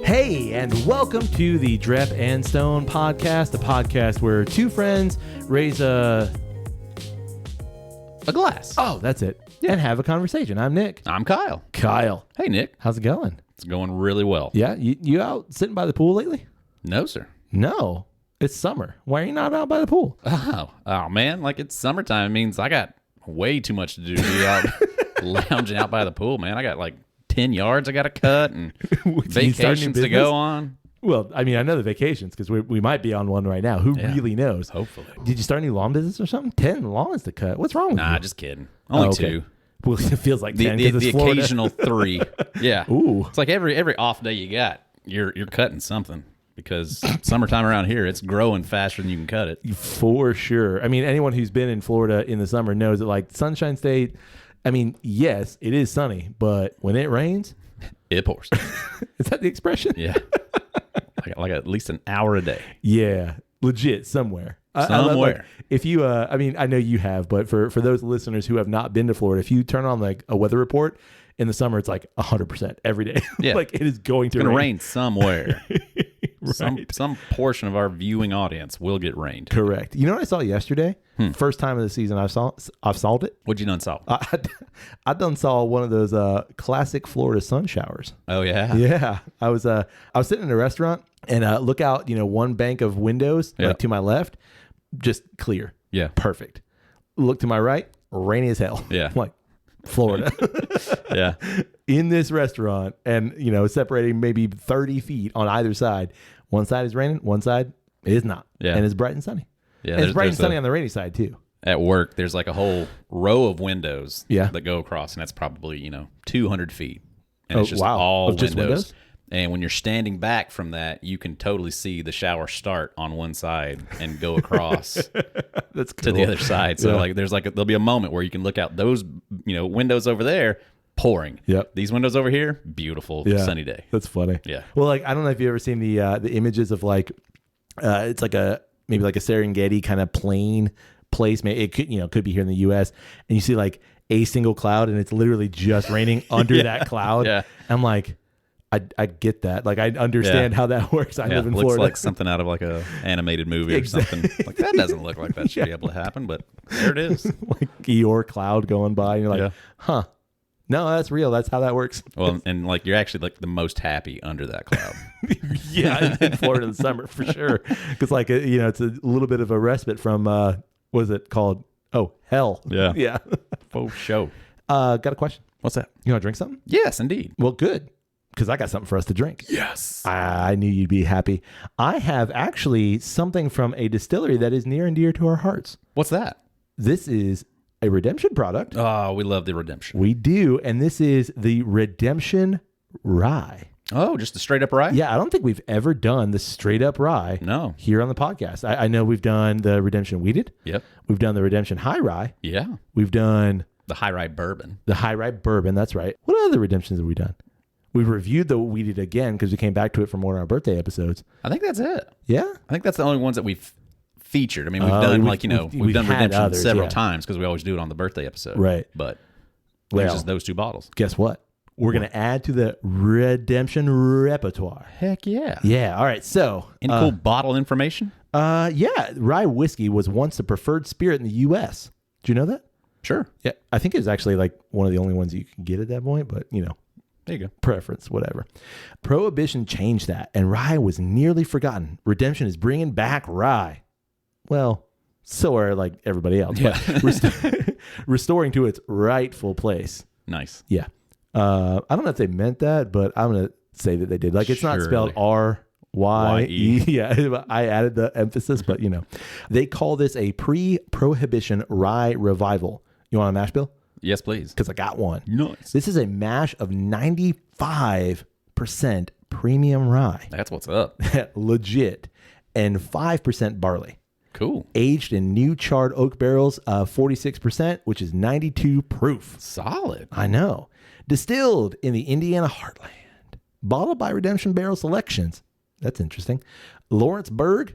Hey, and welcome to the Drep and Stone podcast, the podcast where two friends raise a glass. Oh, that's it. Yeah. And have a conversation. I'm Nick. I'm Kyle. Kyle. Hey, Nick. How's it going? It's going really well. Yeah, you out sitting by the pool lately? No, sir. No, it's summer. Why are you not out by the pool? Oh man, like it's summertime. It means I got way too much to do to be out lounging out by the pool, man. I got like 10 yards I got to cut and vacations to go on. Well, I mean, I know the vacations because we might be on one right now. Who really knows? Hopefully. Did you start a new lawn business or something? 10 lawns to cut. What's wrong with you? Nah, just kidding. Only two. Well, it feels like 10 the it's Florida. occasional 3. Yeah. Ooh. It's like every off day you got, you're cutting something because summertime around here, it's growing faster than you can cut it. For sure. I mean, anyone who's been in Florida in the summer knows that, like, Sunshine State, I mean, yes, it is sunny, but when it rains, it pours. Is that the expression? Yeah. like at least an hour a day. Yeah. Legit. Somewhere. Somewhere. If you, I mean, I know you have, but for those listeners who have not been to Florida, if you turn on like a weather report in the summer, it's like 100% every day. Yeah. Like it is going to rain somewhere. Right. Some portion of our viewing audience will get rained. Correct. You know what I saw yesterday? First time of the season I've solved it. What'd you done saw? I done saw one of those classic Florida sun showers. Oh yeah. Yeah. I was sitting in a restaurant and look out, one bank of windows like to my left, just clear. Yeah. Perfect. Look to my right, rainy as hell. Yeah. I'm like, Florida. Yeah. In this restaurant and, separating maybe 30 feet on either side. One side is raining, one side is not. Yeah. And it's bright and sunny. Yeah. And it's bright and sunny on the rainy side too. At work, there's like a whole row of windows that go across, and that's probably, 200 feet. And it's just wow. all Just windows? And when you're standing back from that, you can totally see the shower start on one side and go across That's cool. to the other side. So there'll be a moment where you can look out those, windows over there pouring. Yep. These windows over here, beautiful sunny day. That's funny. Yeah. Well, like, I don't know if you've ever seen the images of like, it's like maybe like a Serengeti kind of plain place. Maybe it could be here in the U.S. and you see like a single cloud and it's literally just raining under that cloud. Yeah. I'm like, I get that. Like, I understand how that works. I live in Florida. Looks like something out of like a animated movie or something. Like that doesn't look like that should be able to happen, but there it is. Like Eeyore cloud going by and you're like, huh. No, that's real. That's how that works. Well, and like you're actually like the most happy under that cloud. Yeah, in Florida in the summer for sure. Because like it's a little bit of a respite from what is it called? Oh, hell. Yeah. Yeah. For sure. Got a question. What's that? You want to drink something? Yes, indeed. Well, good. Because I got something for us to drink. Yes. I knew you'd be happy. I have actually something from a distillery that is near and dear to our hearts. What's that? This is a Redemption product. Oh, we love the Redemption. We do. And this is the Redemption Rye. Oh, just the straight up rye? Yeah, I don't think we've ever done the straight up rye here on the podcast. I know we've done the Redemption Wheated. Yep. We've done the Redemption High Rye. Yeah. We've done the High Rye Bourbon. The High Rye Bourbon, that's right. What other Redemptions have we done? We reviewed the Wheated again because we came back to it from one of our birthday episodes. I think that's it. Yeah? I think that's the only ones that we've featured. I mean, we've done we've done Redemption others, several times because we always do it on the birthday episode. Right. But there's just those two bottles. Guess what? We're going to add to the Redemption repertoire. Heck yeah. Yeah. All right. So. Any cool bottle information? Yeah. Rye whiskey was once the preferred spirit in the U.S. Do you know that? Sure. Yeah. I think it was actually like one of the only ones you can get at that point, but there you go. Preference, whatever. Prohibition changed that, and rye was nearly forgotten. Redemption is bringing back rye. Well, so are like everybody else, but restoring to its rightful place. Nice. Yeah. I don't know if they meant that, but I'm going to say that they did. Like, it's not spelled R-Y-E. Yeah, I added the emphasis, but they call this a pre-prohibition rye revival. You want a mash bill? Yes, please. Because I got one. Nice. This is a mash of 95% premium rye. That's what's up. Legit. And 5% barley. Cool. Aged in new charred oak barrels of 46%, which is 92 proof. Solid. I know. Distilled in the Indiana heartland. Bottled by Redemption Barrel Selections. That's interesting. Lawrenceburg,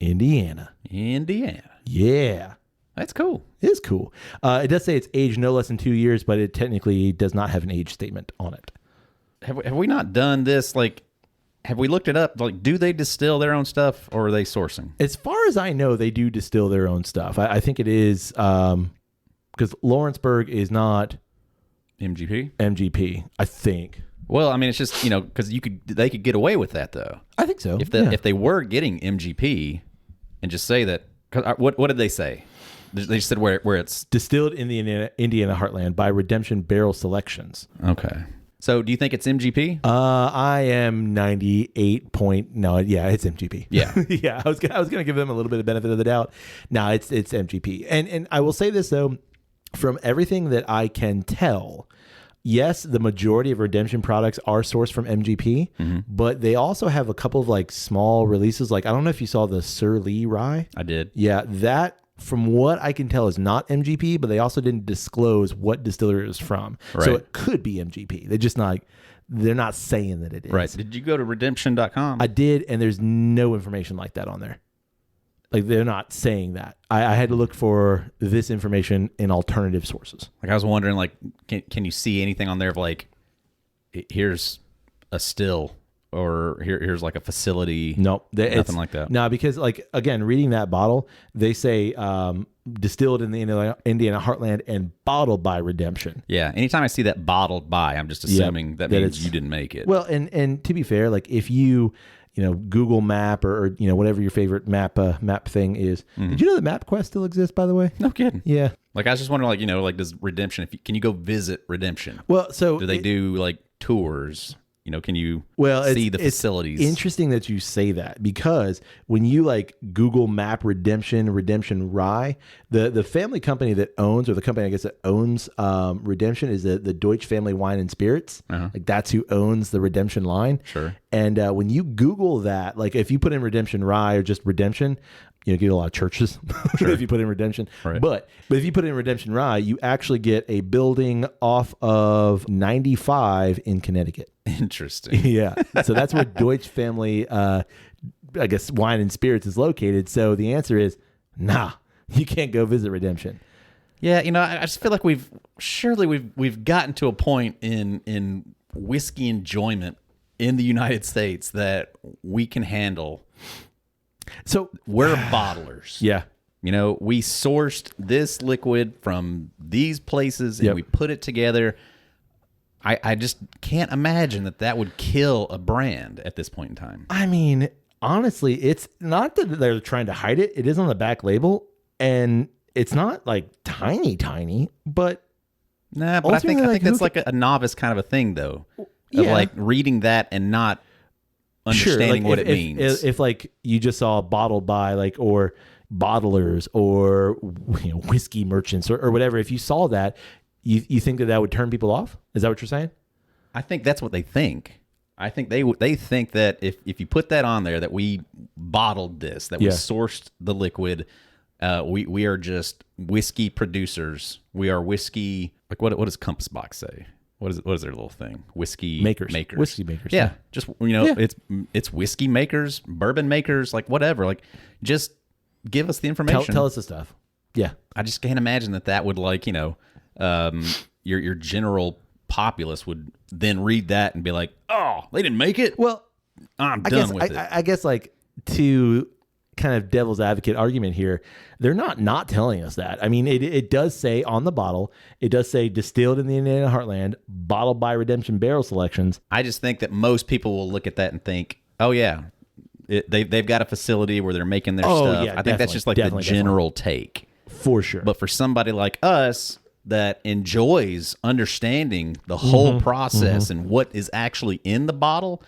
Indiana. Yeah. That's cool. It is cool. It does say it's aged no less than 2 years, but it technically does not have an age statement on it. Have we not done this like have we looked it up? Like, do they distill their own stuff, or are they sourcing? As far as I know, they do distill their own stuff. I think it is because Lawrenceburg is not MGP, I think. Well, I mean, it's just, because they could get away with that, though. I think so. If they were getting MGP and just say that, what did they say? They just said where it's distilled in the Indiana heartland by Redemption Barrel Selections. Okay. So do you think it's MGP? I am 98 point. No, yeah, it's MGP. Yeah. Yeah. I was going to give them a little bit of benefit of the doubt. No, it's MGP. And I will say this though, from everything that I can tell, yes, the majority of Redemption products are sourced from MGP, but they also have a couple of like small releases. Like, I don't know if you saw the Sir Lee Rye. I did. Yeah, that, from what I can tell, is not MGP, but they also didn't disclose what distillery it was from. Right. So it could be MGP. They're not saying that it is. Right. Did you go to redemption.com? I did, and there's no information like that on there. Like, they're not saying that. I had to look for this information in alternative sources. Like, I was wondering, like, can you see anything on there of like, here's a still, or here's like a facility? Nope. Nothing like that. No, because like, again, reading that bottle, they say distilled in the Indiana heartland and bottled by Redemption. Yeah. Anytime I see that bottled by, I'm just assuming that means you didn't make it. Well, and to be fair, like if you Google Map or whatever your favorite map thing is. Did you know that MapQuest still exists, by the way? No kidding. Yeah. Like, I was just wondering, like, does Redemption, can you go visit Redemption? Well, so do they do like tours? Can you see the facilities? It's interesting that you say that, because when you like Google Map Redemption Rye, the family company that owns, or the company I guess that owns Redemption, is the Deutsch Family Wine and Spirits. Like, that's who owns the Redemption line. Sure. And when you Google that, like if you put in Redemption Rye or just Redemption, you get a lot of churches. Sure. If you put in Redemption. Right. But if you put in Redemption Rye, you actually get a building off of 95 in Connecticut. Interesting. Yeah. So that's where Deutsch Family, I guess, Wine and Spirits is located. So the answer is, nah, you can't go visit Redemption. Yeah. I just feel like we've gotten to a point in whiskey enjoyment in the United States that we can handle. So we're bottlers. Yeah. We sourced this liquid from these places and we put it together. I just can't imagine that would kill a brand at this point in time. I mean, honestly, it's not that they're trying to hide it. It is on the back label, and it's not like tiny, but nah. But I think that's like a novice kind of a thing, though. Of like reading that and not understanding what it means. If like you just saw bottled by, like, or bottlers or whiskey merchants or whatever, if you saw that, you think that would turn people off? Is that what you're saying? I think that's what they think. I think they think that if you put that on there, that we bottled this, that we sourced the liquid, we are just whiskey producers. We are whiskey. Like, what does Compass Box say? What is their little thing? Whiskey makers. Whiskey makers. Yeah. Just it's whiskey makers, bourbon makers, like whatever. Like, just give us the information. Tell us the stuff. Yeah. I just can't imagine that would, like, your general populace would then read that and be like, oh, they didn't make it? Well, I'm done with it. I guess, like, to kind of devil's advocate argument here, they're not telling us that. I mean, it does say on the bottle, it does say distilled in the Indiana heartland, bottled by Redemption Barrel Selections. I just think that most people will look at that and think, oh yeah, they've got a facility where they're making their stuff. Yeah, I think that's just like the general take. For sure. But for somebody like us that enjoys understanding the whole process and what is actually in the bottle,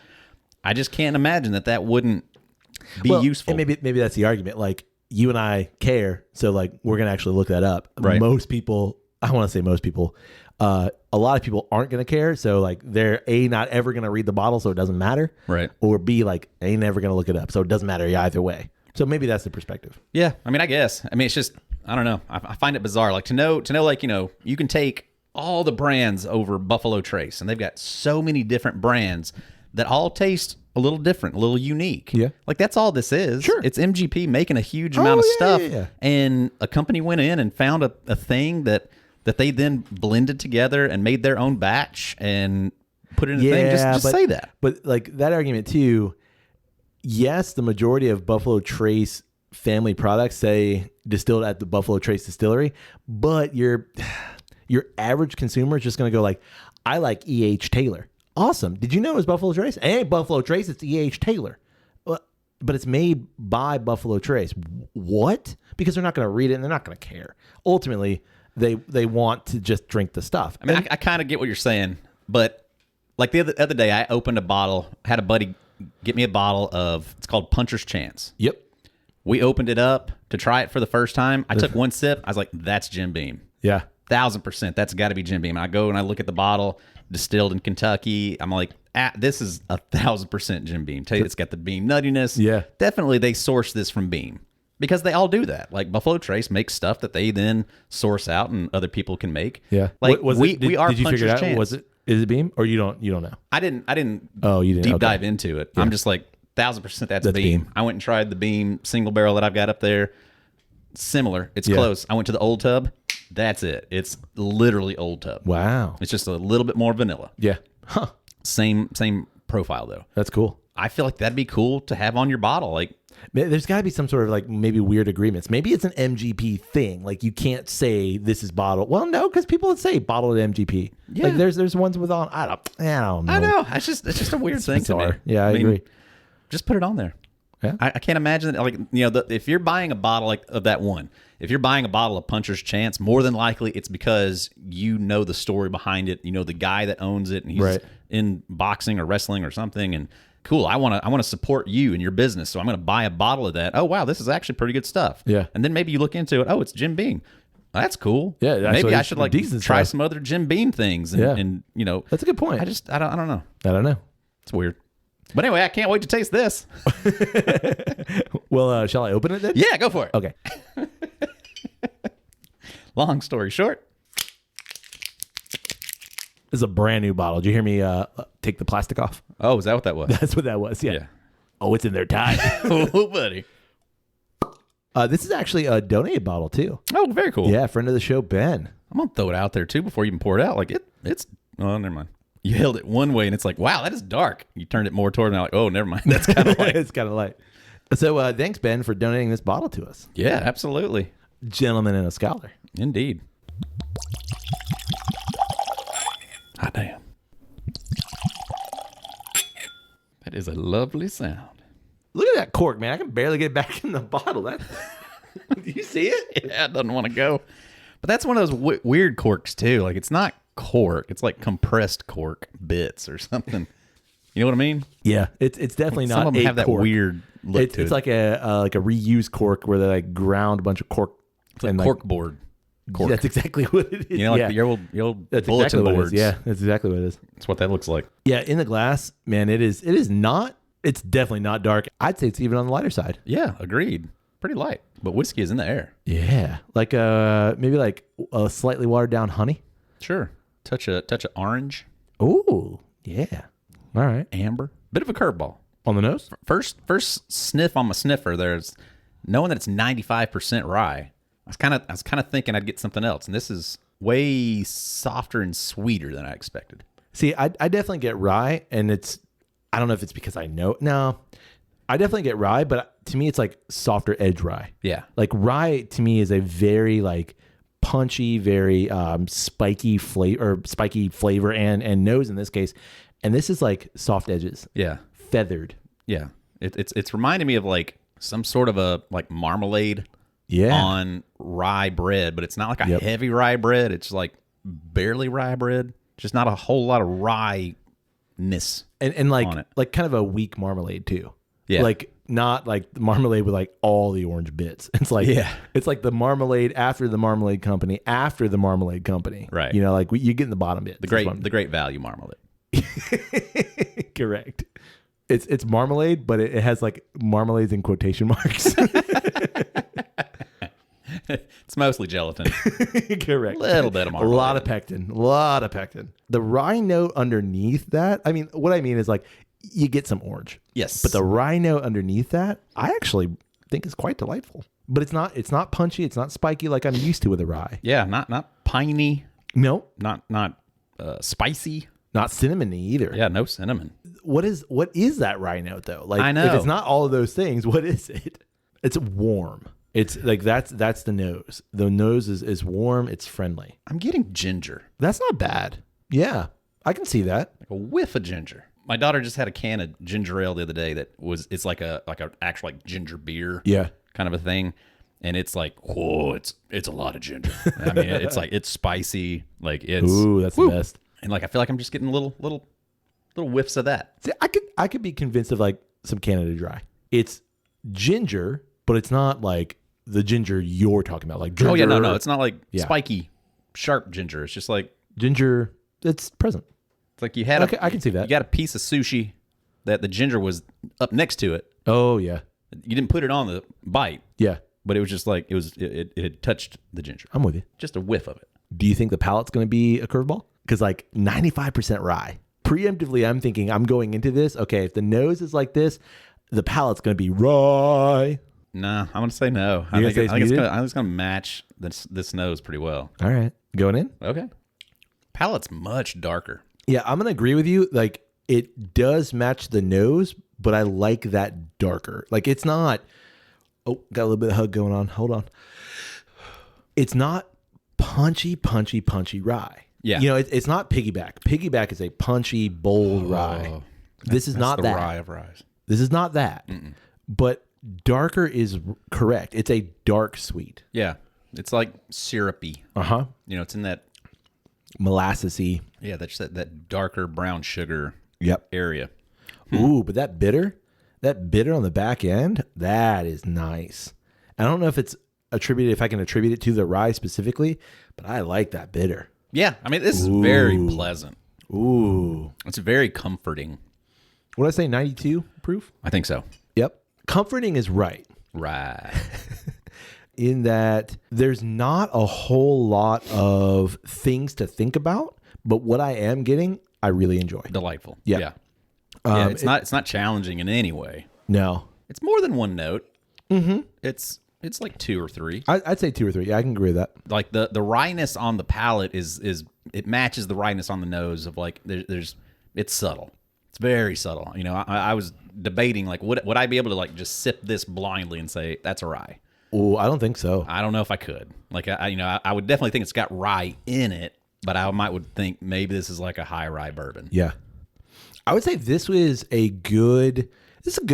I just can't imagine that wouldn't be useful. And maybe that's the argument. Like, you and I care, so like we're gonna actually look that up. Right. Most people, I want to say most people, a lot of people aren't gonna care. So like, they're not ever gonna read the bottle, so it doesn't matter. Right. Or B, like, ain't never gonna look it up, so it doesn't matter either way. So maybe that's the perspective. Yeah. I mean, I guess. I mean, it's just, I don't know. I find it bizarre. Like, to know, like, you can take all the brands over Buffalo Trace, and they've got so many different brands that all taste a little different, a little unique. Yeah. Like, that's all this is. Sure. It's MGP making a huge amount of stuff. Yeah. And a company went in and found a thing that they then blended together and made their own batch and put it in the thing. Just say that. But like that argument too, yes, the majority of Buffalo Trace family products say distilled at the Buffalo Trace distillery, but your average consumer is just going to go like, I like E.H. Taylor. Awesome. Did you know it was Buffalo Trace? It ain't Buffalo Trace, it's E.H. Taylor. But it's made by Buffalo Trace. What? Because they're not going to read it and they're not going to care. Ultimately, they want to just drink the stuff. I mean, I kind of get what you're saying, but like the other day, I opened a bottle, had a buddy get me a bottle of, it's called Puncher's Chance. Yep. We opened it up to try it for the first time. I took one sip. I was like, that's Jim Beam. Yeah. 1,000%. That's got to be Jim Beam. And I go and I look at the bottle, distilled in Kentucky. I'm like, this is 1,000% Jim Beam. Tell you, it's got the Beam nuttiness. Yeah. Definitely they source this from Beam because they all do that. Like Buffalo Trace makes stuff that they then source out and other people can make. Yeah. Like we are did you figure it out? Chance. Is it Beam or you don't know? I didn't Oh, you didn't deep dive into it. Yeah. I'm just like 1,000% that's Beam. I went and tried the Beam single barrel that I've got up there. Similar. It's close. I went to the Old Tub. That's it. It's literally Old Tub. Wow. It's just a little bit more vanilla. Yeah. Huh. Same profile though. That's cool. I feel like that'd be cool to have on your bottle. Like there's got to be some sort of like maybe weird agreements. Maybe it's an MGP thing. Like you can't say this is bottled. Well, no, because people would say bottled at MGP. Yeah. Like there's ones with on. I don't know. I know. It's just a weird thing to me. Yeah, I agree. Just put it on there. Yeah. I can't imagine that. Like if you're buying a bottle like of that one, if you're buying a bottle of Puncher's Chance, more than likely it's because you know the story behind it. You know the guy that owns it, and he's in boxing or wrestling or something. And cool, I want to support you and your business, so I'm going to buy a bottle of that. Oh wow, this is actually pretty good stuff. Yeah. And then maybe you look into it. Oh, it's Jim Beam. That's cool. Yeah. Maybe I should like try some other Jim Beam things. And that's a good point. I don't know. I don't know. It's weird. But anyway, I can't wait to taste this. Well, shall I open it then? Yeah, go for it. Okay. Long story short. This is a brand new bottle. Did you hear me take the plastic off? Oh, is that what that was? That's what that was, yeah. Oh, it's in there tight. Oh, buddy. This is actually a donated bottle, too. Oh, very cool. Yeah, friend of the show, Ben. I'm going to throw it out there, too, before you even pour it out. Like, it's... Oh, never mind. You held it one way, and it's like, wow, that is dark. You turned it more toward, and I'm like, oh, never mind. That's kind of light. It's kind of light. So thanks, Ben, for donating this bottle to us. Yeah, absolutely. Gentleman and a scholar. Indeed. Hot damn. That is a lovely sound. Look at that cork, man. I can barely get back in the bottle. Do you see it? Yeah, it doesn't want to go. But that's one of those weird corks, too. Like, it's not cork. It's like compressed cork bits or something. You know what I mean? Yeah, it's definitely not. Some of them have that cork. weird look to it. It's like a reused cork where they like ground a bunch of cork. It's like cork board. Cork. That's exactly what it is. You know, like your old that's bulletin exactly boards. Yeah, that's exactly what it is. That's what that looks like. Yeah, in the glass, man, it is not. It's definitely not dark. I'd say it's even on the lighter side. Yeah, agreed. Pretty light, but whiskey is in the air. Yeah, like maybe like a slightly watered down honey. Sure. Touch of orange. Ooh, yeah. All right. Amber. Bit of a curveball. On the nose? First sniff on my sniffer, there's knowing that it's 95% rye. I was kind of thinking I'd get something else, and this is way softer and sweeter than I expected. See, I definitely get rye, and I don't know if it's because I know. No, I definitely get rye, but to me, it's like softer edge rye. Yeah. Like rye to me is a very like punchy, very spiky flavor and nose in this case. And this is like soft edges. Yeah. Feathered. Yeah. It's reminding me of like some sort of a like marmalade on rye bread, but it's not like a heavy rye bread. It's like barely rye bread. Just not a whole lot of rye-ness. And like on it. Like kind of a weak marmalade too. Yeah. Like not like the marmalade with like all the orange bits. It's like it's like the marmalade after the marmalade company after the marmalade company. Right. You know, like you get in the bottom bit. The great value marmalade. Correct. It's marmalade, but it has like marmalades in quotation marks. It's mostly gelatin. Correct. A little bit of marmalade. A lot of pectin. The rye note underneath that, I mean, what I mean is like you get some orange. Yes. But the rye note underneath that, I actually think is quite delightful. But it's not punchy, it's not spiky like I'm used to with a rye. Yeah, not piney. No. Not spicy. Not cinnamony either. Yeah, no cinnamon. What is that rye note though? Like, I know. if it's not all of those things, what is it? It's warm. It's like that's the nose. The nose is warm. It's friendly. I'm getting ginger. That's not bad. Yeah, I can see that. Like a whiff of ginger. My daughter just had a can of ginger ale the other day it's like a actual like ginger beer. Yeah. Kind of a thing. And it's like, whoa, it's a lot of ginger. I mean, it's like, it's spicy. Like it's, ooh, that's the best. And like, I feel like I'm just getting little whiffs of that. See, I could be convinced of like some Canada Dry. It's ginger, but it's not like the ginger you're talking about. Like ginger. Oh yeah, no, it's not like spiky, sharp ginger. It's just like ginger. It's present. It's like you had. Okay, I can see that. You got a piece of sushi that the ginger was up next to it. Oh yeah. You didn't put it on the bite. Yeah. But it was just like it had touched the ginger. I'm with you. Just a whiff of it. Do you think the palate's going to be a curveball? Because like 95% rye. Preemptively, I'm thinking I'm going into this. Okay, if the nose is like this, the palate's going to be rye. Nah, I'm going to say no. I think it's going to match this nose pretty well. All right, going in. Okay. Palate's much darker. Yeah, I'm going to agree with you. Like it does match the nose, but I like that darker. Like it's not. Oh, got a little bit of hug going on. Hold on. It's not punchy rye. Yeah. You know, it's not piggyback. Piggyback is a punchy, bold rye. This is not that. Rye of ryes. This is not that. Mm-mm. But darker is correct. It's a dark sweet. Yeah. It's like syrupy. Uh-huh. You know, it's in that molassesy. Yeah, that's that darker brown sugar area. Ooh, but that bitter on the back end, that is nice. I don't know if I can attribute it to the rye specifically, but I like that bitter. Yeah, I mean, this is very pleasant. Ooh. It's very comforting. What did I say, 92 proof? I think so. Yep. Comforting is right. Right. In that there's not a whole lot of things to think about, but what I am getting, I really enjoy. Delightful. Yeah. It's not challenging in any way. No. It's more than one note. Mm-hmm. It's like 2 or 3. I'd say 2 or 3. Yeah, I can agree with that. Like the wryness on the palate is it matches the wryness on the nose of like it's subtle. It's very subtle. You know, I was debating like would I be able to like just sip this blindly and say that's a rye? Oh, I don't think so. I don't know if I could. Like I would definitely think it's got rye in it, but I would think maybe this is like a high rye bourbon. Yeah. I would say this is a good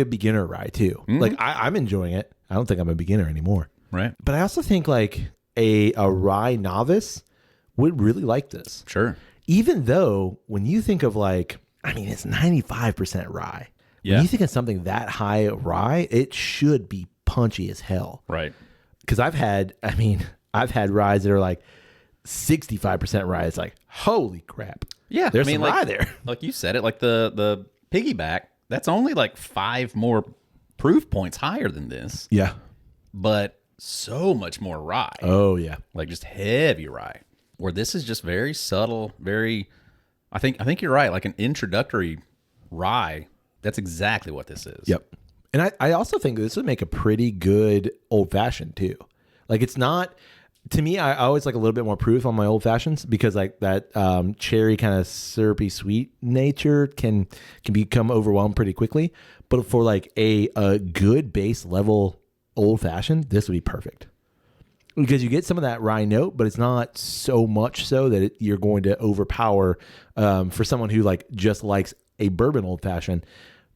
beginner rye too. Mm-hmm. Like I'm enjoying it. I don't think I'm a beginner anymore. Right. But I also think like a rye novice would really like this. Sure. Even though when you think of like, I mean, it's 95% rye. Yeah. When you think of something that high rye, it should be punchy as hell. Right. Because I've had ryes that are like 65% rye. It's like, holy crap. Yeah. There's some rye there. Like you said it, like the piggyback, that's only like 5 more proof points higher than this. Yeah. But so much more rye. Oh, yeah. Like just heavy rye. Where this is just very subtle, very I think you're right, like an introductory rye. That's exactly what this is. Yep. And I also think this would make a pretty good old fashioned too. Like it's not, to me, I always like a little bit more proof on my old fashions because like that cherry kind of syrupy sweet nature can become overwhelmed pretty quickly. But for like a good base level old fashioned, this would be perfect. Because you get some of that rye note, but it's not so much so that you're going to overpower for someone who like just likes a bourbon old fashioned.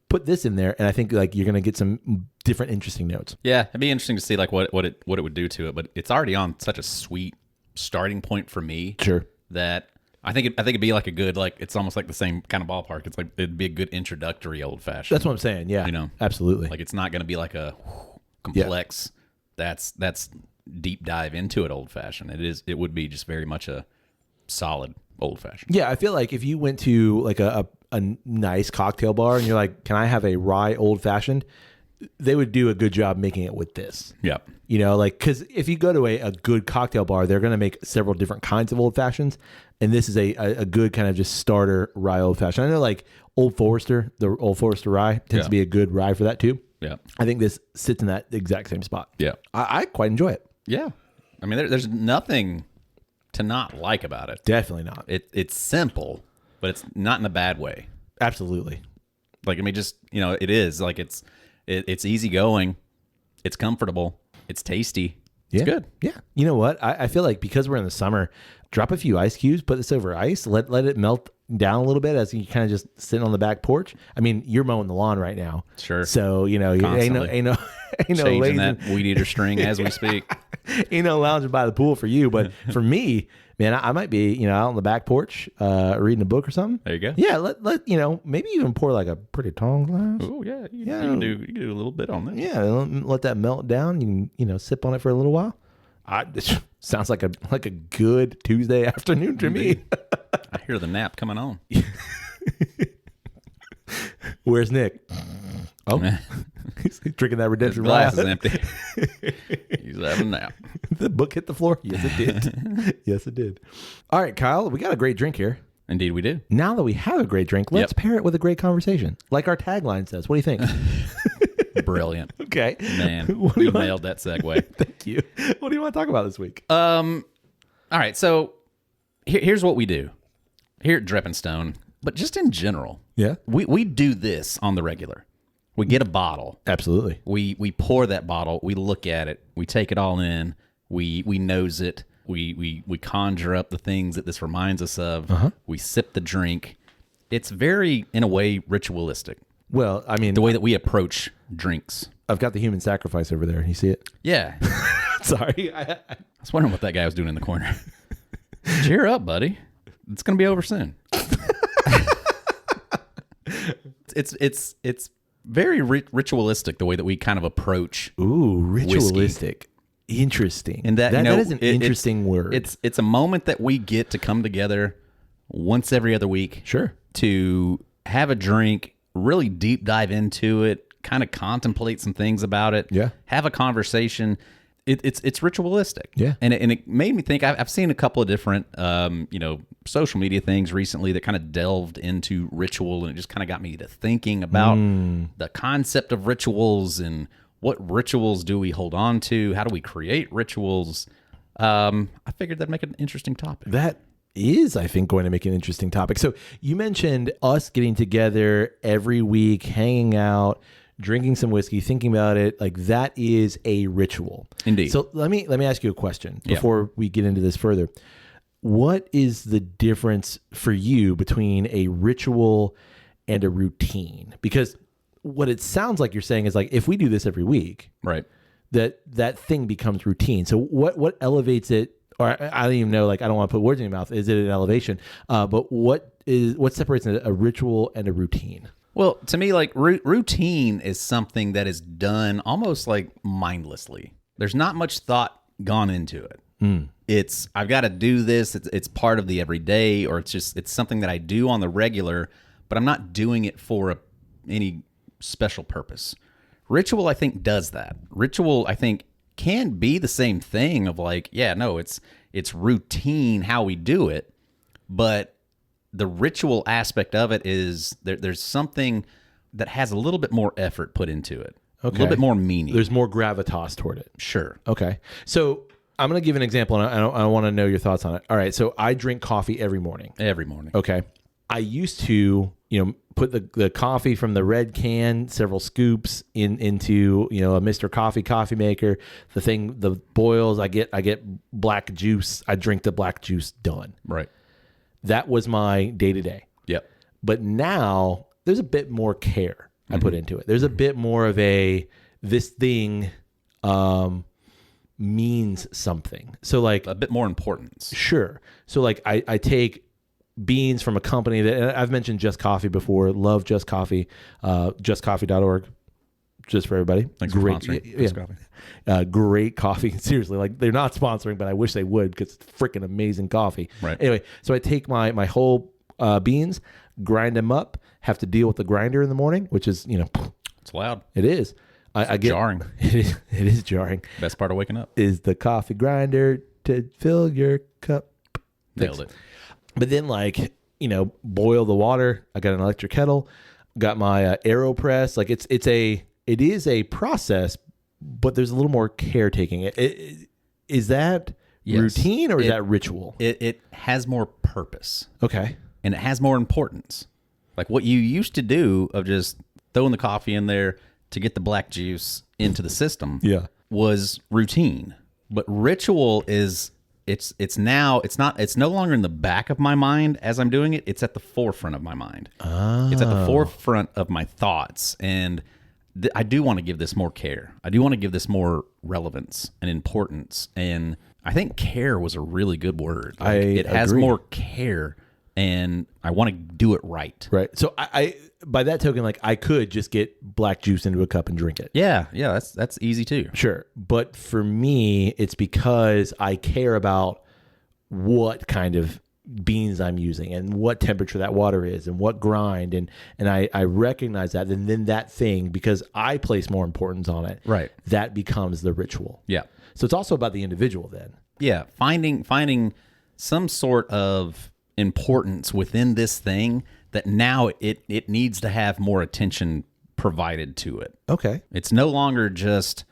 Put this in there, and I think like you're going to get some different, interesting notes. Yeah, it'd be interesting to see like what it would do to it. But it's already on such a sweet starting point for me. Sure. That I think it'd be like a good like it's almost like the same kind of ballpark. It's like it'd be a good introductory old fashioned. That's what I'm saying. Yeah, you know, absolutely. Like it's not going to be like a complex. Yeah. That's deep dive into it old fashioned. It would be just very much a solid old fashioned. Yeah, I feel like if you went to like a nice cocktail bar and you're like, can I have a rye old fashioned? They would do a good job making it with this. Yeah. You know, like, because if you go to a good cocktail bar, they're going to make several different kinds of old fashions. And this is a good kind of just starter rye old fashioned. I know like Old Forester, the Old Forester rye tends to be a good rye for that too. Yeah. I think this sits in that exact same spot. Yeah. I quite enjoy it. Yeah. I mean, there's nothing to not like about it. Definitely not. It's simple, but it's not in a bad way. Absolutely. Like, I mean, just, it is like it's easygoing, it's comfortable, it's tasty. It's good. Yeah. You know what? I feel like because we're in the summer, drop a few ice cubes, put this over ice, let it melt down a little bit as you kind of just sitting on the back porch. I mean, you're mowing the lawn right now. Sure. So, ain't no changing that weed eater string as we speak. Ain't no lounging by the pool for you. But for me, man, I might be, out on the back porch reading a book or something. There you go. Yeah, let maybe even pour like a pretty tall glass. Oh, yeah. You can do a little bit on this. Yeah, let that melt down. You can, sip on it for a little while. It sounds like a good Tuesday afternoon to me. I hear the nap coming on. Where's Nick? Oh, he's drinking that Redemption Rye. His glass is empty. He's having a nap. The book hit the floor. Yes, it did. Yes, it did. All right, Kyle, we got a great drink here. Indeed, we do. Now that we have a great drink, let's pair it with a great conversation, like our tagline says. What do you think? Brilliant. Okay, man, you nailed that segue. Thank you. What do you want to talk about this week? All right, so here's what we do here at Dripping Stone, but just in general. Yeah, we do this on the regular. We get a bottle. Absolutely. We pour that bottle. We look at it. We take it all in. We nose it. We conjure up the things that this reminds us of. Uh-huh. We sip the drink. It's very, in a way, ritualistic. Well, I mean, the way that we approach drinks. I've got the human sacrifice over there. You see it? Yeah. Sorry. I was wondering what that guy was doing in the corner. Cheer up, buddy. It's going to be over soon. It's very ritualistic the way that we kind of approach. Ooh, ritualistic. Whiskey. Interesting. And that is an interesting word. It's a moment that we get to come together once every other week. Sure. To have a drink, really deep dive into it, kind of contemplate some things about it. Yeah. Have a conversation. It's ritualistic. Yeah. And it made me think. I've seen a couple of different social media things recently that kind of delved into ritual, and it just kind of got me to thinking about the concept of rituals and what rituals do we hold on to? How do we create rituals? I figured that'd make an interesting topic. That is, I think, going to make an interesting topic. So you mentioned us getting together every week, hanging out, drinking some whiskey, thinking about it. Like, that is a ritual. Indeed. So let me ask you a question before we get into this further. What is the difference for you between a ritual and a routine? Because what it sounds like you're saying is, like, if we do this every week, right, that thing becomes routine. So what elevates it? Or I don't even know, like, I don't want to put words in your mouth. Is it an elevation? But what separates a ritual and a routine? Well, to me, like, routine is something that is done almost like mindlessly. There's not much thought gone into it. It's, I've got to do this. It's part of the everyday, or it's something that I do on the regular, but I'm not doing it for any special purpose. Ritual, I think, does that. Ritual, I think, can be the same thing of, like, yeah, no, it's routine how we do it, but the ritual aspect of it is there's something that has a little bit more effort put into it. Okay. A little bit more meaning. There's more gravitas toward it. Sure. Okay. So I'm going to give an example, and I want to know your thoughts on it. All right. So I drink coffee every morning. Every morning. Okay. I used to, put the coffee from the red can, several scoops into, a Mr. Coffee maker. The boils, I get black juice. I drink the black juice, done. Right. That was my day-to-day. Yep. But now there's a bit more care I put into it. There's a bit more of this thing means something. So, like, a bit more importance. Sure. So, like, I take beans from a company that I've mentioned, Just Coffee before. Love Just Coffee. JustCoffee.org. Just for everybody. Thanks for sponsoring Just Coffee. Great coffee. Seriously, like, they're not sponsoring, but I wish they would, because it's freaking amazing coffee. Right. Anyway, so I take my whole beans, grind them up, have to deal with the grinder in the morning, which is, it's loud. It is. I get jarring. It is jarring. Best part of waking up is the coffee grinder to fill your cup. Nailed it. But then, like, boil the water. I got an electric kettle. Got my AeroPress. Like, it is a process, but there's a little more caretaking. Is that routine or is that ritual? It has more purpose. Okay. and it has more importance. Like what you used to do of just throwing the coffee in there to get the black juice into the system was routine. But ritual is it's no longer in the back of my mind as I'm doing it. It's at the forefront of my mind. It's at the forefront of my thoughts. And I do want to give this more care. I do want to give this more relevance and importance. And I think care was a really good word. Like, it has more care, and I want to do it right. Right. So I by that token, like I could just get black juice into a cup and drink it. Yeah. That's easy too. Sure. But for me, it's because I care about what kind of beans I'm using and what temperature that water is and what grind. And I recognize that. And then that thing, because I place more importance on it, right, that becomes the ritual. Yeah. So it's also about the individual then. Yeah. Finding some sort of importance within this thing that now it needs to have more attention provided to it. Okay. It's no longer just,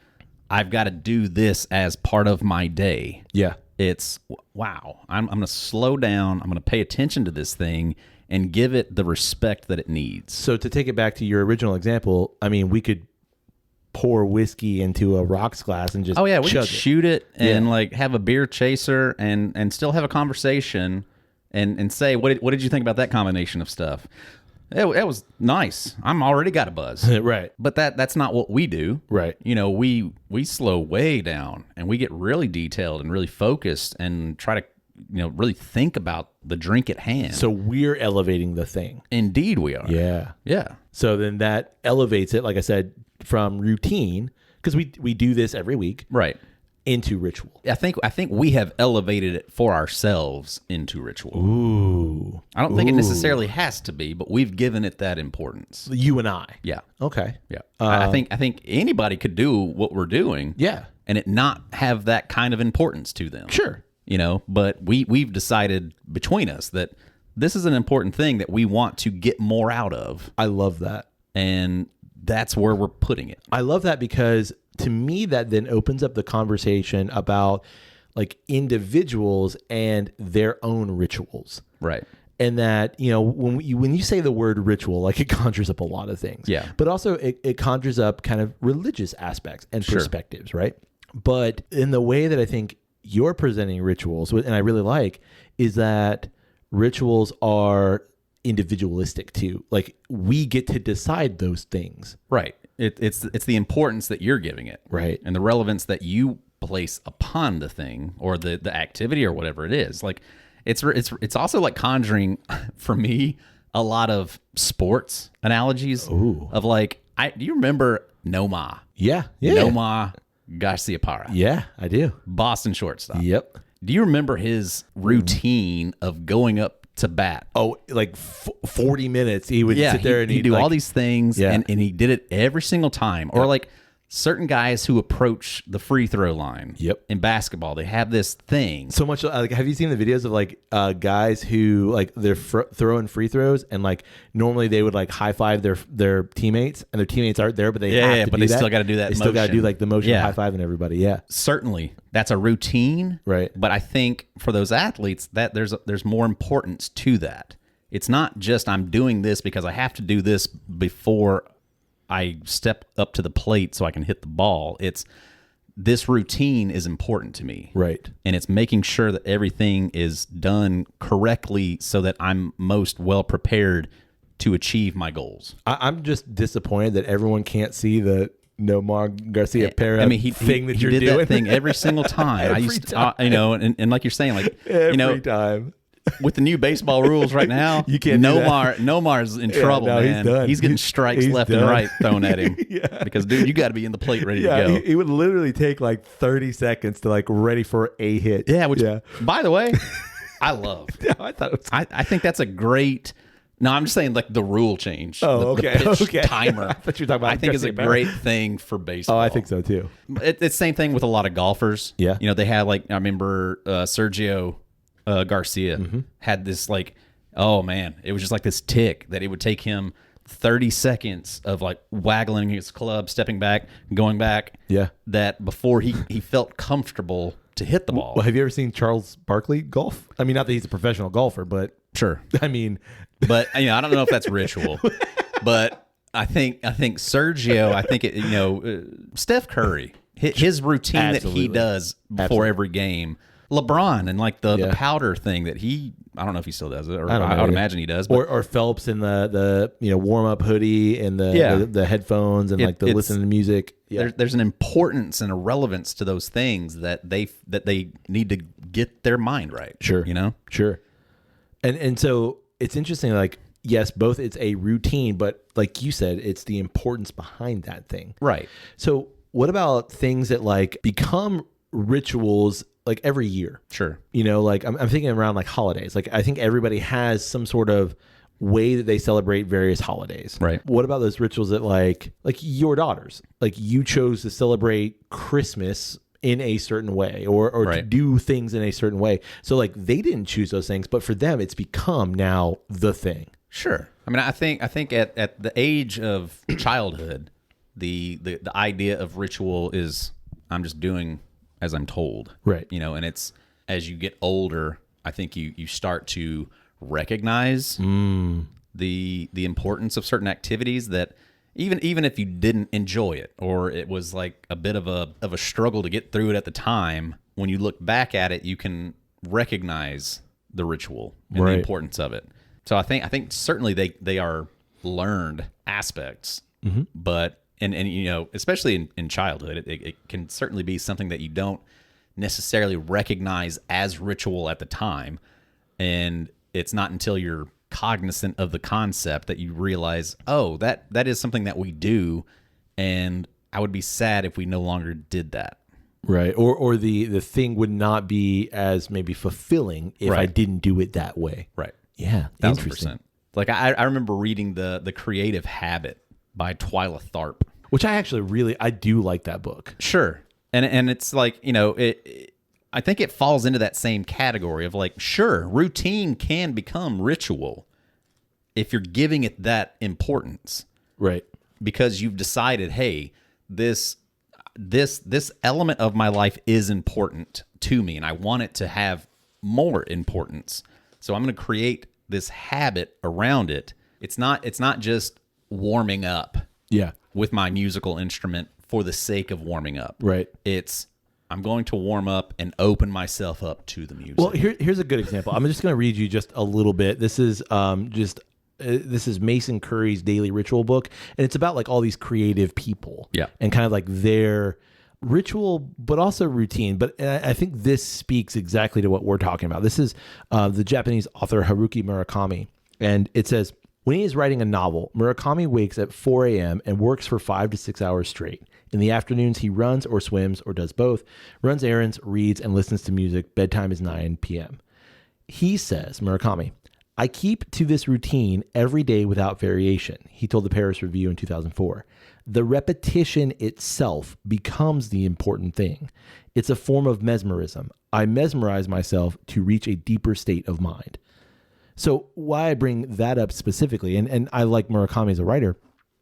I've got to do this as part of my day. Yeah. It's, wow, I'm going to slow down. I'm going to pay attention to this thing and give it the respect that it needs. So to take it back to your original example, I mean, we could pour whiskey into a rocks glass and just we could shoot it and Yeah. have a beer chaser and still have a conversation and say, what did you think about that combination of stuff? It was nice. I'm already got a buzz. Right. But that's not what we do. Right. We slow way down and we get really detailed and really focused and try to, really think about the drink at hand. So we're elevating the thing. Indeed we are. Yeah. Yeah. So then that elevates it, like I said, from routine, because we do this every week. Right. Into ritual. I think we have elevated it for ourselves into ritual. Ooh. I don't think it necessarily has to be, but we've given it that importance. You and I. Yeah. Okay. Yeah. I think anybody could do what we're doing. Yeah. And it not have that kind of importance to them. Sure. But we've decided between us that this is an important thing that we want to get more out of. I love that. And that's where we're putting it. I love that because to me, that then opens up the conversation about like individuals and their own rituals. Right. And that, when you say the word ritual, like it conjures up a lot of things. Yeah. But also it conjures up kind of religious aspects and perspectives, right? But in the way that I think you're presenting rituals, and I really like, is that rituals are individualistic too. Like we get to decide those things. Right. It's the importance that you're giving it. Right. And the relevance that you place upon the thing or the activity or whatever it is. Like it's also like conjuring for me a lot of sports analogies. Ooh. Of like, do you remember Nomar? Yeah. Nomar Garciaparra. Yeah, I do. Boston shortstop. Yep. Do you remember his routine of going up to bat? Oh, like 40 minutes. He would sit there and he'd do all these things, and he did it every single time. Or like certain guys who approach the free throw line. Yep. In basketball, they have this thing. So much. Like, have you seen the videos of like guys who like they're throwing free throws and like normally they would like high five their teammates and their teamates aren't there, but they have to but do they that. still got to do that. They still got to do like the motion Yeah. high fiving everybody. Yeah. Certainly, that's a routine. Right. But I think for those athletes, that there's more importance to that. It's not just I'm doing this because I have to do this before I step up to the plate so I can hit the ball. It's this routine is important to me. Right. And it's making sure that everything is done correctly so that I'm most well prepared to achieve my goals. I'm just disappointed that everyone can't see the Nomar Garciaparra thing that you're doing. He did doing. that thing every single time. And like you're saying, like every time. With the new baseball rules right now, you can't. Nomar's in trouble, man. He's done. He's getting strikes left and right thrown at him. Because dude, you got to be in the plate ready to go. He would literally take like 30 seconds to like ready for a hit. By the way, I love. I thought it was... I think that's a great. No, I'm just saying like the rule change. Oh, the pitch timer. I thought you were talking about. I think is a great thing for baseball. Oh, I think so too. It's the same thing with a lot of golfers. Yeah. They had like I remember Sergio Garcia had this like, oh man, it was just like this tick that it would take him 30 seconds of like waggling his club, stepping back, going back. Yeah. That before he felt comfortable to hit the ball. Well, have you ever seen Charles Barkley golf? I mean, not that he's a professional golfer, but Sure. I mean, but I don't know if that's ritual, but I think Sergio, Steph Curry, his routine that he does before every game. LeBron and like the powder thing that I don't know if he still does it, or I would imagine he does. But, or Phelps in the warm up hoodie and the headphones and listening to music. Yeah. There's an importance and a relevance to those things that they need to get their mind right. Sure, sure. And so it's interesting. Like, yes, both it's a routine, but like you said, it's the importance behind that thing. Right. So what about things that like become rituals? Like every year. Sure. Like I'm thinking around like holidays. Like I think everybody has some sort of way that they celebrate various holidays. Right. What about those rituals that like your daughters, like you chose to celebrate Christmas in a certain way or to do things in a certain way. So like they didn't choose those things, but for them it's become now the thing. Sure. I mean, I think at the age of childhood, the idea of ritual is I'm just doing as I'm told. Right. And it's as you get older, I think you start to recognize the importance of certain activities that even if you didn't enjoy it or it was like a bit of a struggle to get through it at the time, when you look back at it, you can recognize the ritual and the importance of it. So I think certainly they are learned aspects, but And especially in childhood, it can certainly be something that you don't necessarily recognize as ritual at the time. And it's not until you're cognizant of the concept that you realize, oh, that is something that we do. And I would be sad if we no longer did that. Right. Or the thing would not be as maybe fulfilling if I didn't do it that way. Right. Yeah. 1,000%. Like I remember reading the Creative Habit by Twyla Tharp, which I actually I do like that book. Sure. And it's like, I think it falls into that same category of like, sure, routine can become ritual if you're giving it that importance. Right. Because you've decided, hey, this element of my life is important to me and I want it to have more importance. So I'm going to create this habit around it. It's not just warming up with my musical instrument for the sake of warming up. Right. It's I'm going to warm up and open myself up to the music. Well, here's a good example. I'm just going to read you just a little bit. This is this is Mason Curry's Daily Ritual book, and it's about like all these creative people. Yeah. And kind of like their ritual, but also routine. But I think this speaks exactly to what we're talking about. This is the Japanese author Haruki Murakami, and it says, when he is writing a novel, Murakami wakes at 4 a.m. and works for 5 to 6 hours straight. In the afternoons, he runs or swims or does both, runs errands, reads, and listens to music. Bedtime is 9 p.m. He says, Murakami, I keep to this routine every day without variation, he told the Paris Review in 2004. The repetition itself becomes the important thing. It's a form of mesmerism. I mesmerize myself to reach a deeper state of mind. So why I bring that up specifically, and I like Murakami as a writer,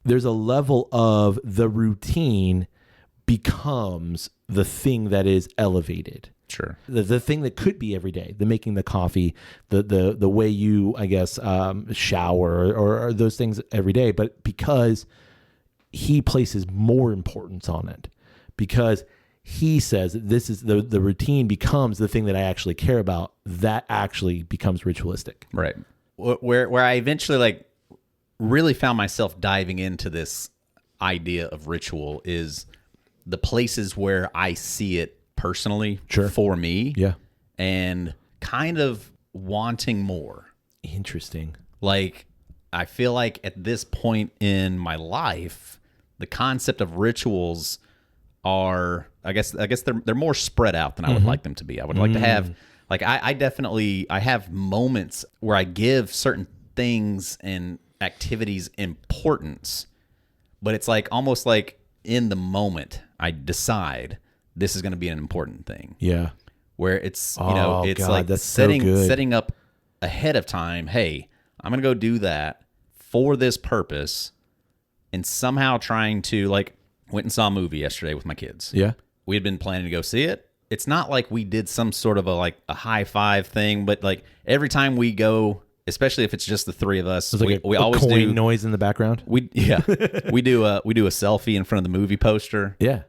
there's a level of the routine becomes the thing that is elevated. Sure. The thing that could be every day, the making the coffee, the way you, I guess, shower or those things every day. But because he places more importance on it, because he says that this is the routine becomes the thing that I actually care about, that actually becomes ritualistic. Right. Where I eventually like really found myself diving into this idea of ritual is the places where I see it personally for me. Yeah. And kind of wanting more. Interesting. Like, I feel like at this point in my life, the concept of rituals are, I guess they're more spread out than I would like them to be. I would like to have, like, I have moments where I give certain things and activities importance, but it's like almost like in the moment I decide this is going to be an important thing. Yeah. Where it's, it's like setting up ahead of time. Hey, I'm going to go do that for this purpose, and somehow trying to, like, went and saw a movie yesterday with my kids. Yeah. We had been planning to go see it. It's not like we did some sort of a high five thing, but like every time we go especially if it's just the three of us. There's we a always coin do noise in the background. we do a selfie in front of the movie poster. Yeah.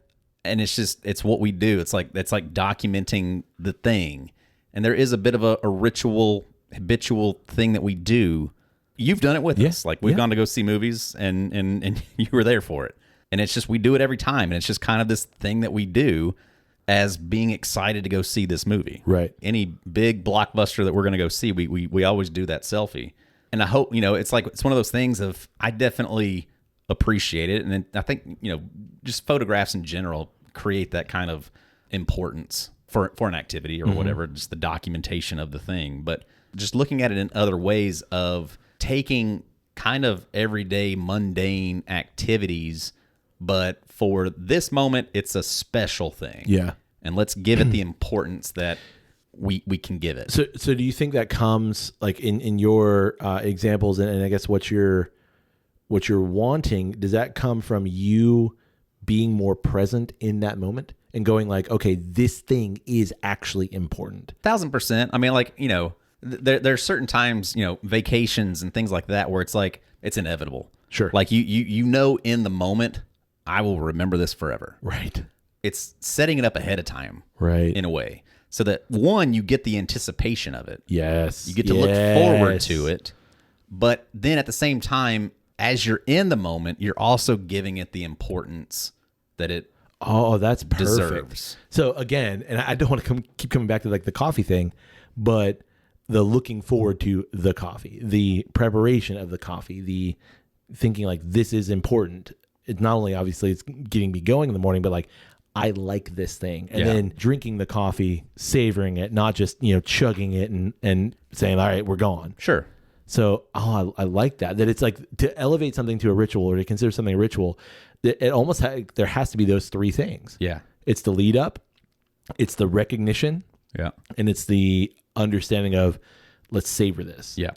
And it's what we do. It's like documenting the thing. And there is a bit of a habitual thing that we do. You've done it with us. Like we've gone to go see movies and you were there for it. And it's just, we do it every time. And it's just kind of this thing that we do as being excited to go see this movie. Right. Any big blockbuster that we're going to go see, we always do that selfie. And I hope, it's like, it's one of those things of, I definitely appreciate it. And then I think, just photographs in general create that kind of importance for an activity or whatever, just the documentation of the thing. But just looking at it in other ways of taking kind of everyday mundane activities, but for this moment, it's a special thing. Yeah. And let's give it the importance that we can give it. So do you think that comes like in your examples and I guess what you're wanting, does that come from you being more present in that moment and going like, okay, this thing is actually important? 1,000%. I mean, like, there's certain times, vacations and things like that where it's like, it's inevitable. Sure. Like you in the moment, I will remember this forever. Right. It's setting it up ahead of time. Right. In a way. So that one, you get the anticipation of it. Yes. You get to look forward to it. But then at the same time, as you're in the moment, you're also giving it the importance that it that's perfect. Deserves. So again, and I don't want to keep coming back to like the coffee thing, but the looking forward to the coffee, the preparation of the coffee, the thinking like this is important. It's not only obviously it's getting me going in the morning, but like I like this thing. And then drinking the coffee, savoring it, not just, chugging it and saying, all right, we're gone. Sure. So, I like that it's like to elevate something to a ritual or to consider something a ritual. It almost there has to be those three things. Yeah. It's the lead up, it's the recognition. Yeah. And it's the understanding of let's savor this. Yeah.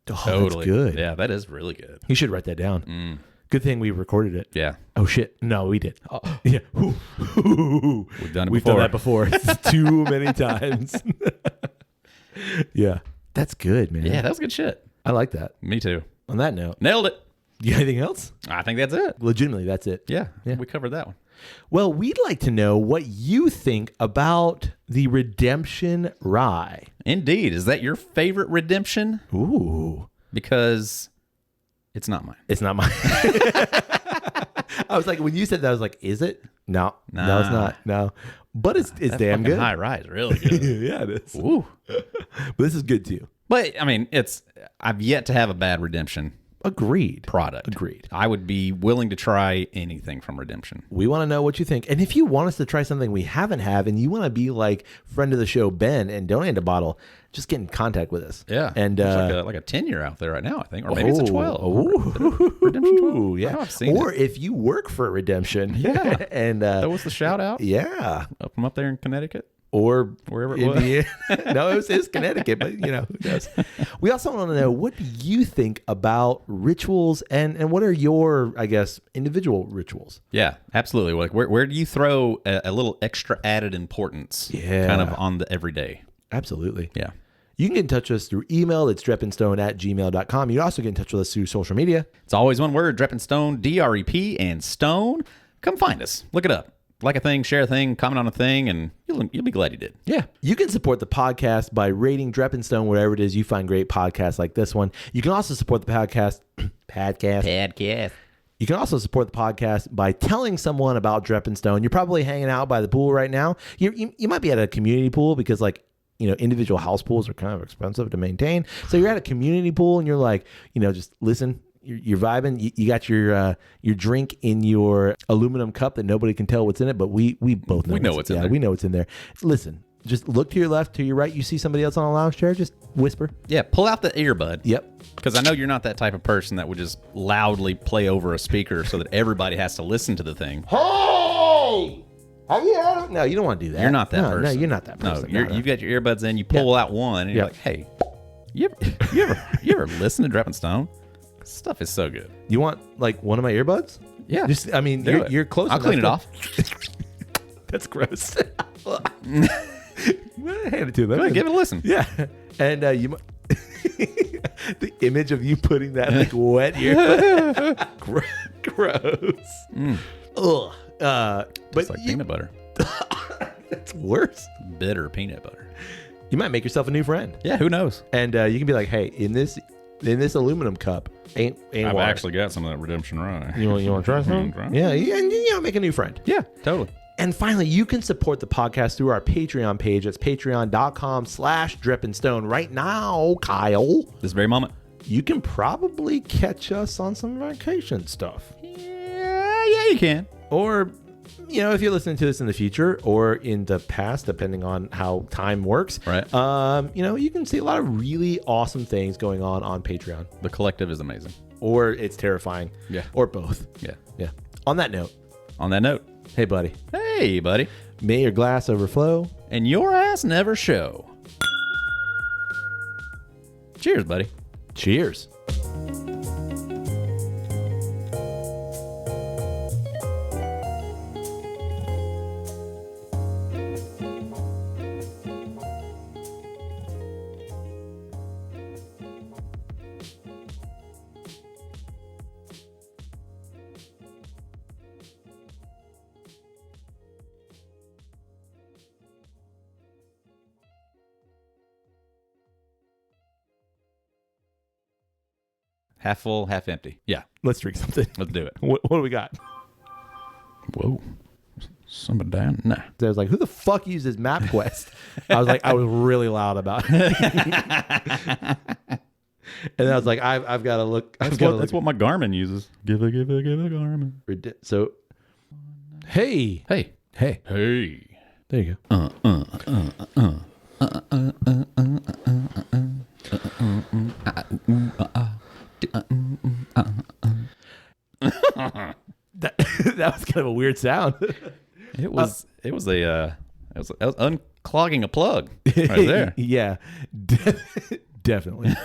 Oh, totally. That's good. Yeah, that is really good. You should write that down. Good thing we recorded it. Yeah. Oh shit. No, we did. Oh, yeah. We've done it We've before. done that before. Too many times. Yeah. That's good, man. Yeah, that was good shit. I like that. Me too. On that note. Nailed it. You got anything else? I think that's it. Legitimately, that's it. Yeah. We covered that one. Well, we'd like to know what you think about the Redemption Rye. Indeed. Is that your favorite Redemption? Ooh. Because it's not mine. It's not mine. I was like, when you said that, I was like, is it? No, it's not. No, but it's damn good. High Rye is really good. Yeah, it is. Ooh. But this is good too. But I mean, I've yet to have a bad Redemption Agreed. product. Agreed. I would be willing to try anything from Redemption. We want to know what you think. And if you want us to try something we haven't had and you want to be like friend of the show, Ben, and donate a bottle, just get in contact with us. Yeah. And there's like a 10-year out there right now, I think. Or maybe it's a 12. Oh, Redemption 12. Yeah. I've seen or if you work for Redemption. Yeah. And that was the shout out. Yeah. From up there in Connecticut. Or wherever it was. No, it was Connecticut, but who knows? We also want to know, what do you think about rituals and what are your, I guess, individual rituals? Yeah, absolutely. Like where do you throw a little extra added importance kind of on the everyday? Absolutely. Yeah. You can get in touch with us through email. It's drepandstone@gmail.com. You can also get in touch with us through social media. It's always one word, Drep and Stone, DREP and Stone. Come find us. Look it up. Like a thing, share a thing, comment on a thing, and you'll be glad you did. Yeah. You can support the podcast by rating Drep and Stone wherever it is you find great podcasts like this one. You can also support the podcast. You can also support the podcast by telling someone about Drep and Stone. You're probably hanging out by the pool right now. You might be at a community pool because individual house pools are kind of expensive to maintain. So you're at a community pool and you're like, just listen. You're vibing. You got your drink in your aluminum cup that nobody can tell what's in it, but we both know. We know what's in there. We know what's in there. Listen, just look to your left, to your right. You see somebody else on a lounge chair, just whisper. Yeah, pull out the earbud. Yep. Because I know you're not that type of person that would just loudly play over a speaker so that everybody has to listen to the thing. Hey! Have you had it? No, you don't want to do that. You're not that person. No, you're not that person. No, you've got your earbuds in. You pull out one, and you're like, "Hey, you ever listen to Drep and Stone? This stuff is so good." You want one of my earbuds? Yeah. You're close. I'll clean it off. That's gross. Hand it to them. Go ahead, give it a listen. Yeah, and you. The image of you putting that like wet ear. Gross. Ugh. But like peanut butter. That's worse. Bitter peanut butter. You might make yourself a new friend. Yeah, who knows? And you can be like, hey, in this aluminum cup, ain't I've water. actually got some of that Redemption Rye. You want to try some? Yeah, and make a new friend. Yeah, totally. And finally, you can support the podcast through our Patreon page. It's patreon.com/drippandstone. Right now, Kyle. This very moment. You can probably catch us on some vacation stuff. Yeah, you can. Or, if you're listening to this in the future or in the past, depending on how time works, right? You can see a lot of really awesome things going on Patreon. The collective is amazing. Or it's terrifying. Yeah. Or both. Yeah. Yeah. On that note. Hey, buddy. Hey, buddy. May your glass overflow. And your ass never show. Cheers, buddy. Cheers. Half full, half empty. Yeah. Let's drink something. Let's do it. What do we got? Whoa. Somebody down? Nah. I was like, who the fuck uses MapQuest? I was really loud about it. And I was like, I've got to look. That's what my Garmin uses. Give a Garmin. So, hey. There you go. That was kind of a weird sound. It was unclogging a plug right there. Yeah, definitely.